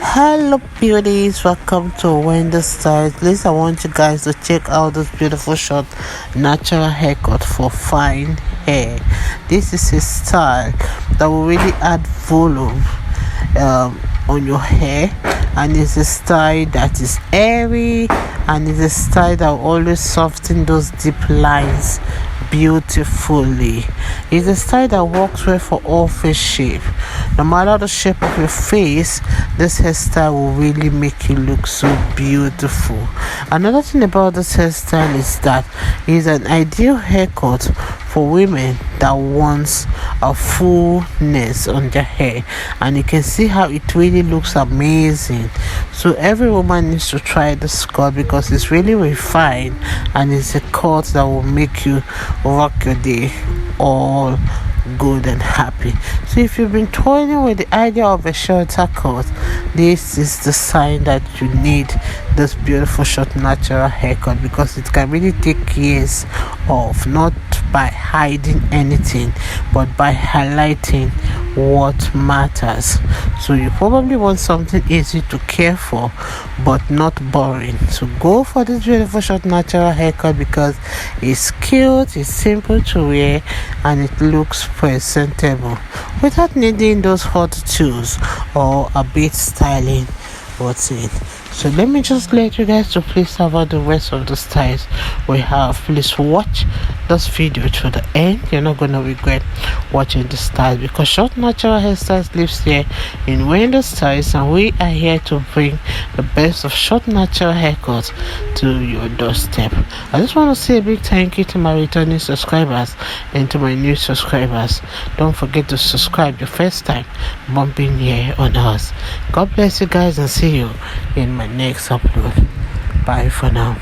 Hello beauties, welcome to Wendy Styles. Please, I want you guys to check out this beautiful short natural haircut for fine hair. This is a style that will really add volume on your hair, and it's a style that is airy, and it's a style that will always soften those deep lines beautifully. It's a style that works well for all face shape. No matter the shape of your face, this hairstyle will really make you look so beautiful. Another thing about this hairstyle is that it's an ideal haircut for women that wants a fullness on their hair, and you can see how it really looks amazing. So every woman needs to try this cut because it's really refined, and it's a cut that will make you rock your day all good and happy. So if you've been toying with the idea of a shorter cut, this is the sign that you need this beautiful short natural haircut, because it can really take years off, not by hiding anything but by highlighting what matters. So you probably want something easy to care for but not boring. So go for this beautiful short natural haircut because it's cute, it's simple to wear, and it looks presentable without needing those hot tools or a bit styling routine. So let me just let you guys to please have out the rest of the styles we have. Please watch this video to the end. You're not gonna regret watching the styles, because short natural hairstyles lives here in Wendy Styles, and we are here to bring the best of short natural haircuts to your doorstep. I just want to say a big thank you to my returning subscribers and to my new subscribers. Don't forget to subscribe your first time bumping here on us. God bless you guys, and see you in my next upload. Bye for now.